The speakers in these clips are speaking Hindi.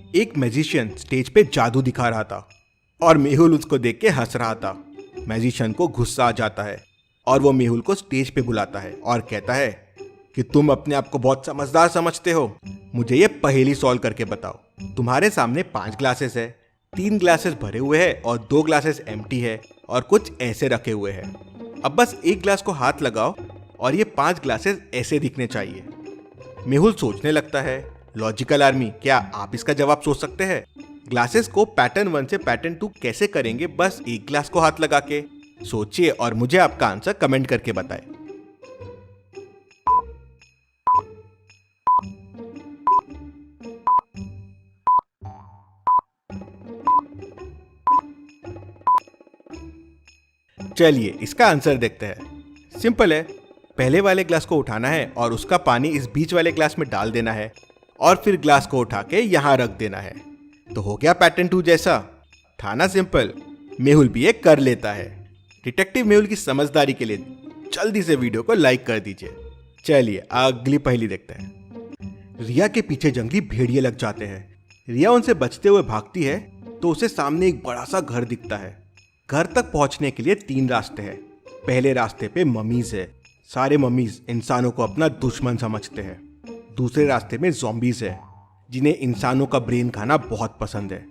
एक मैजिशियन स्टेज पे जादू दिखा रहा था और मेहुल उसको देख के हंस रहा था। मैजिशियन को गुस्सा आ जाता है और वो मेहुल को स्टेज पे बुलाता है और कहता है कि तुम अपने आप को बहुत समझदार समझते हो, मुझे ये पहेली सॉल्व करके बताओ। तुम्हारे सामने 5 ग्लासेस है, 3 ग्लासेस भरे हुए हैं और 2 ग्लासेस एम्प्टी है और कुछ ऐसे रखे हुए हैं। अब बस एक ग्लास को हाथ लगाओ और ये 5 ग्लासेस ऐसे दिखने चाहिए। मेहुल सोचने लगता है, लॉजिकल आर्मी, क्या आप इसका जवाब सोच सकते हैं? ग्लासेस को पैटर्न 1 से पैटर्न 2 कैसे करेंगे बस एक ग्लास को हाथ लगा के? सोचिए और मुझे आपका आंसर कमेंट करके बताएं। चलिए इसका आंसर देखते हैं। सिंपल है, पहले वाले ग्लास को उठाना है और उसका पानी इस बीच वाले ग्लास में डाल देना है और फिर ग्लास को उठा के यहाँ रख देना है, तो हो गया पैटर्न 2 जैसा। था ना सिंपल? मेहुल भी ये कर लेता है। डिटेक्टिव मेहुल की समझदारी के लिए जल्दी से वीडियो को लाइक कर दीजिए। चलिए अगली पहेली देखते हैं। रिया के पीछे जंगली भेड़िए लग जाते हैं। रिया उनसे बचते हुए भागती है तो उसे सामने एक बड़ा सा घर दिखता है। घर तक पहुंचने के लिए 3 रास्ते हैं। पहले रास्ते पे ममीज है, सारे ममीज इंसानों को अपना दुश्मन समझते हैं। दूसरे रास्ते में ज़ॉम्बीज है, जिन्हें इंसानों का ब्रेन खाना बहुत पसंद है।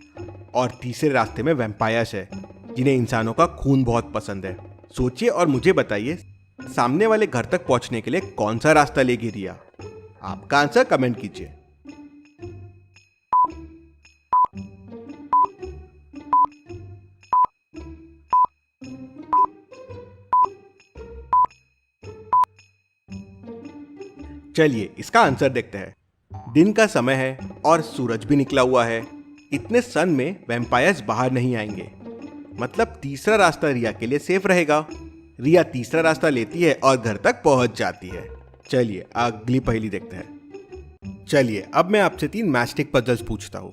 और तीसरे रास्ते में वैम्पायर्स है, जिन्हें इंसानों का खून बहुत पसंद है। सोचिए और मुझे बताइए, सामने वाले घर तक पहुंचने के लिए कौन सा रास्ता लेगी रिया? आपका आंसर कमेंट कीजिए। चलिए इसका आंसर देखते हैं। दिन का समय है और सूरज भी निकला हुआ है। इतने सन में वैम्पायर्स बाहर नहीं आएंगे, मतलब तीसरा रास्ता रिया के लिए सेफ रहेगा। रिया तीसरा रास्ता लेती है और घर तक पहुंच जाती है। चलिए अगली पहेली देखते हैं। चलिए अब मैं आपसे 3 मैचस्टिक पजल्स पूछता हूँ।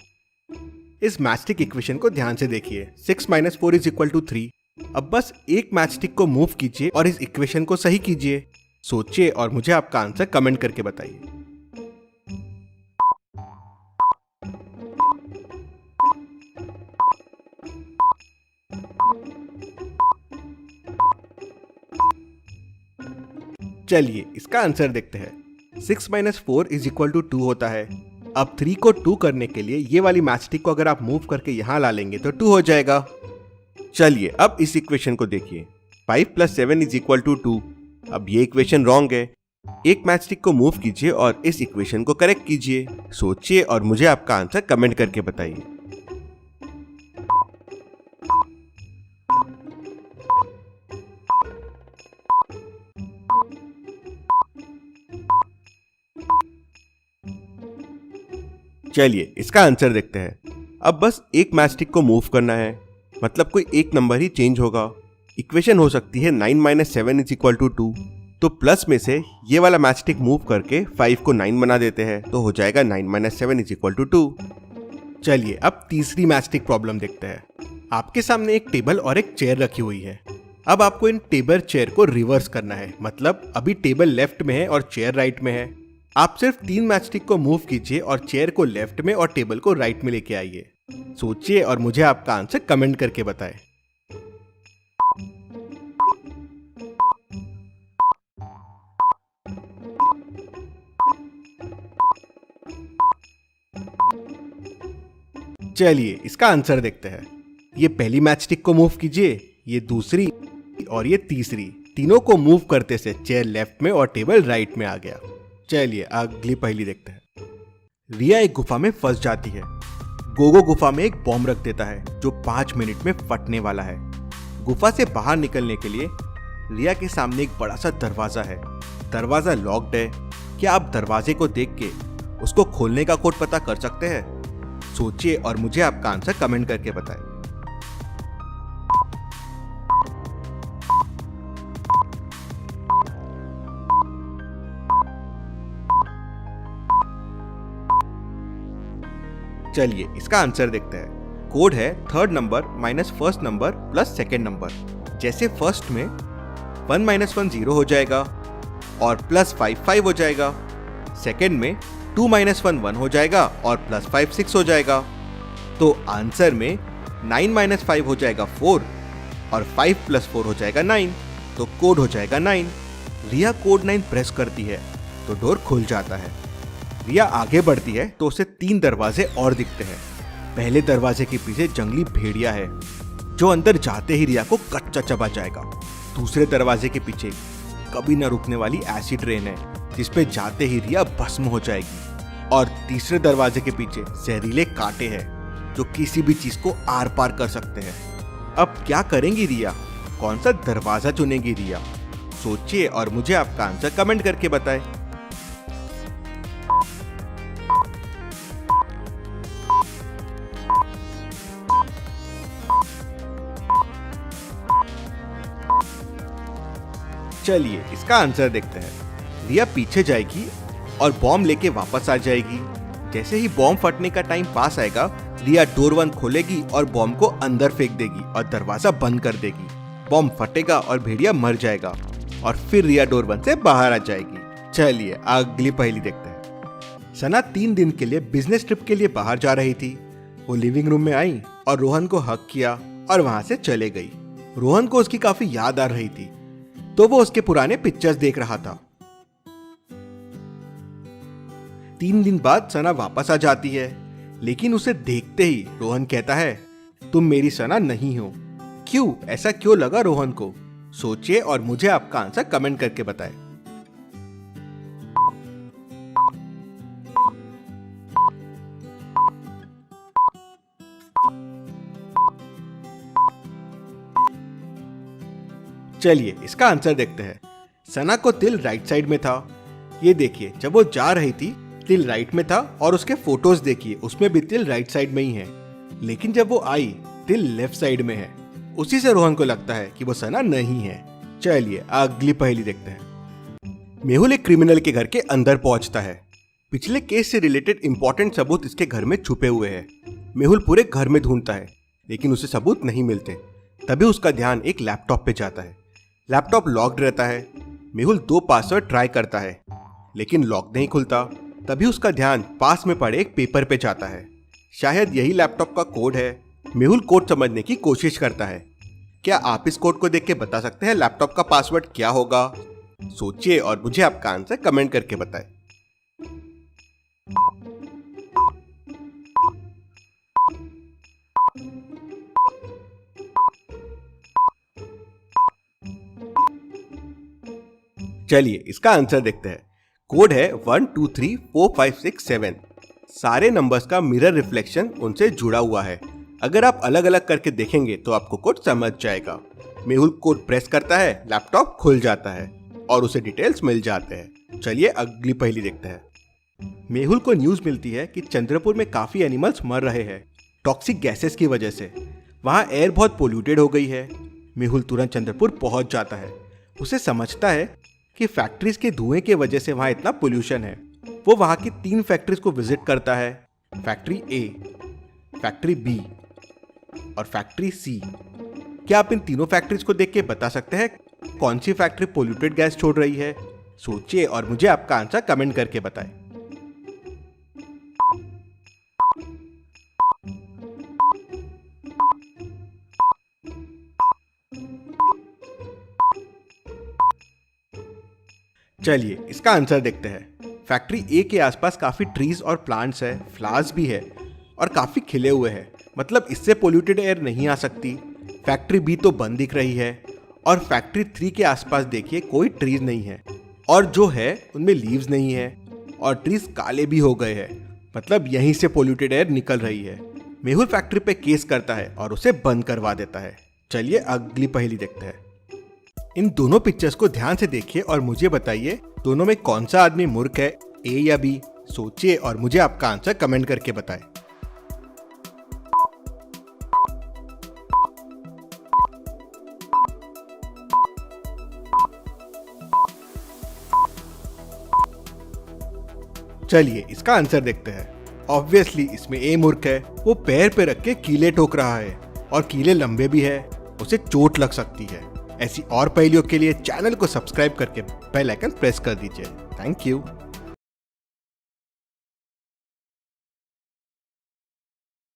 इस मैचस्टिक इक्वेशन को ध्यान से देखिए। 6 - 4 = 3। अब बस एक मैचस्टिक को मूव कीजिए और इस इक्वेशन को सही कीजिए। सोचिए और मुझे आपका आंसर कमेंट करके बताइए। चलिए इसका आंसर देखते हैं। 6 - 4 = 2 होता है। अब 3 को 2 करने के लिए ये वाली मैचस्टिक को अगर आप मूव करके यहाँ ला लेंगे तो 2 हो जाएगा। चलिए अब इस इक्वेशन को देखिए। 5 + 7 = 2। अब ये इक्वेशन रॉन्ग है। एक मैचस्टिक को मूव कीजिए और इस इक्वेशन को करेक्ट कीजिए। सोचिए और मुझे आपका आंसर कमेंट करके बताइए। चलिए इसका आंसर देखते हैं। अब बस एक मैचस्टिक को मूव करना है, मतलब कोई एक नंबर ही चेंज होगा। इक्वेशन हो सकती है 9 - 7 = 2। तो प्लस में से ये वाला मैचस्टिक मूव करके 5 को 9 बना देते हैं, तो हो जाएगा 9 - 7 = 2। चलिए अब तीसरी मैचस्टिक प्रॉब्लम देखते हैं। आपके सामने एक टेबल और एक चेयर रखी हुई है। अब आपको इन टेबल चेयर को रिवर्स करना है, मतलब अभी टेबल लेफ्ट में है और चेयर राइट में है। आप सिर्फ 3 मैचस्टिक को मूव कीजिए और चेयर को लेफ्ट में और टेबल को राइट में लेके आइए। सोचिए और मुझे आपका आंसर कमेंट करके बताएं। चलिए इसका आंसर देखते हैं। ये पहली मैचस्टिक को मूव कीजिए, ये दूसरी और ये तीसरी। तीनों को मूव करते से चेयर लेफ्ट में और टेबल राइट में आ गया। चलिए अगली पहेली देखते हैं। रिया एक गुफा में फंस जाती है। गोगो गुफा में एक बॉम्ब रख देता है जो 5 मिनट में फटने वाला है। गुफा से बाहर निकलने के लिए रिया के सामने एक बड़ा सा दरवाजा है। दरवाजा लॉक्ड है। क्या आप दरवाजे को देख के उसको खोलने का कोड पता कर सकते हैं? सोचिए और मुझे आपका आंसर कमेंट करके बताएं। चलिए इसका आंसर देखते हैं। कोड है 3rd number - 1st number + 2nd number. जैसे फर्स्ट में 1 - 1 0 हो जाएगा और +5 5 हो जाएगा। सेकंड में 2 - 1 1 हो जाएगा और +5 6 हो जाएगा। तो आंसर में 9 माइनस 5 हो जाएगा 4 और 5 प्लस 4 हो जाएगा 9, तो कोड हो जाएगा 9। रिया कोड 9 प्रेस करती है तो डोर खुल जाता है। रिया आगे बढ़ती है तो उसे 3 दरवाजे और दिखते हैं। पहले दरवाजे के पीछे जंगली भेड़िया है जो अंदर जाते ही रिया को कच्चा चबा जाएगा। दूसरे दरवाजे के पीछे कभी न रुकने वाली एसिड रेन है जिसपे जाते ही रिया भस्म हो जाएगी। और तीसरे दरवाजे के पीछे जहरीले कांटे हैं जो किसी भी चीज को आर पार कर सकते हैं। अब क्या करेंगी रिया? कौन सा दरवाजा चुनेगी रिया? सोचिए और मुझे आपका आंसर कमेंट करके बताएं। चलिए इसका आंसर देखते हैं। रिया पीछे जाएगी और बॉम्ब लेके वापस आ जाएगी। जैसे ही बॉम्ब फटने का टाइम पास आएगा, रिया डोर 1 खोलेगी और बॉम्ब को अंदर फेंक देगी और दरवाजा बंद कर देगी। बॉम्ब फटेगा और भेड़िया मर जाएगा और फिर रिया डोर 1 से बाहर आ जाएगी। चलिए अगली पहेली देखते हैं। सना 3 दिन के लिए बिजनेस ट्रिप के लिए बाहर जा रही थी। वो लिविंग रूम में आई और रोहन को हक किया और वहां से चले गई। रोहन को उसकी काफी याद आ रही थी तो वो उसके पुराने पिक्चर्स देख रहा था। 3 दिन बाद सना वापस आ जाती है, लेकिन उसे देखते ही रोहन कहता है, तुम मेरी सना नहीं हो। क्यों? ऐसा क्यों लगा रोहन को? सोचिए और मुझे आपका आंसर कमेंट करके बताएं। चलिए इसका आंसर देखते हैं। सना को तिल राइट साइड में था। ये देखिए, जब वो जा रही थी तिल राइट में था और उसके फोटोज देखिए, उसमें भी तिल राइट साइड में ही है। लेकिन जब वो आई तिल लेफ्ट साइड में है। उसी से रोहन को लगता है कि वो सना नहीं है। चलिए अगली पहेली देखते हैं। मेहुल एक क्रिमिनल के घर के अंदर पहुंचता है। पिछले केस से रिलेटेड इंपॉर्टेंट सबूत इसके घर में छुपे हुए हैं। मेहुल पूरे घर में ढूंढता है लेकिन उसे सबूत नहीं मिलते। तभी उसका ध्यान एक लैपटॉप पे जाता है। लैपटॉप लॉक्ड रहता है। मेहुल 2 पासवर्ड ट्राई करता है लेकिन लॉक नहीं खुलता। तभी उसका ध्यान पास में पड़े एक पेपर पे जाता है। शायद यही लैपटॉप का कोड है। मेहुल कोड समझने की कोशिश करता है। क्या आप इस कोड को देख के बता सकते हैं लैपटॉप का पासवर्ड क्या होगा? सोचिए और मुझे आपका आंसर कमेंट करके बताएं। चलिए इसका आंसर देखते हैं। कोड है 1 2 3 4 5 6 7। सारे नंबर्स का मिरर रिफ्लेक्शन उनसे जुड़ा हुआ है। अगर आप अलग अलग करके देखेंगे तो आपको कोड समझ जाएगा। मेहुल कोड प्रेस करता है, लैपटॉप खुल जाता है और उसे डिटेल्स मिल जाते हैं। चलिए अगली पहेली देखते हैं। मेहुल को न्यूज मिलती है कि चंद्रपुर में काफी एनिमल्स मर रहे हैं टॉक्सिक गैसेस की वजह से। वहाँ एयर बहुत पोल्यूटेड हो गई है। मेहुल तुरंत चंद्रपुर पहुंच जाता है। उसे समझता है कि फैक्ट्रीज के धुएं के वजह से वहाँ इतना पोल्यूशन है। वो वहाँ की 3 फैक्ट्रीज को विजिट करता है, फैक्ट्री ए, फैक्ट्री बी और फैक्ट्री सी। क्या आप इन तीनों फैक्ट्रीज को देख के बता सकते हैं कौन सी फैक्ट्री पोल्यूटेड गैस छोड़ रही है? सोचिए और मुझे आपका आंसर कमेंट करके बताएं। चलिए इसका आंसर देखते हैं। फैक्ट्री ए के आसपास काफी ट्रीज और प्लांट्स है, फ्लावर्स भी है और काफी खिले हुए हैं। मतलब इससे पोल्यूटेड एयर नहीं आ सकती। फैक्ट्री बी तो बंद दिख रही है और फैक्ट्री 3 के आसपास देखिए कोई ट्रीज नहीं है और जो है उनमें लीव्स नहीं है और ट्रीज काले भी हो गए हैं। मतलब यहीं से पोल्यूटेड एयर निकल रही है। मेहुल फैक्ट्री पे केस करता है और उसे बंद करवा देता है। चलिए अगली पहेली देखते हैं। इन दोनों पिक्चर्स को ध्यान से देखिए और मुझे बताइए दोनों में कौन सा आदमी मूर्ख है, ए या बी? सोचिए और मुझे आपका आंसर कमेंट करके बताएं। चलिए इसका आंसर देखते हैं। ऑब्वियसली इसमें ए मूर्ख है। वो पैर पे रख के कीले ठोक रहा है और कीले लंबे भी है, उसे चोट लग सकती है। ऐसी और पहेलियों के लिए चैनल को सब्सक्राइब करके बेल आइकन प्रेस कर दीजिए। Thank you.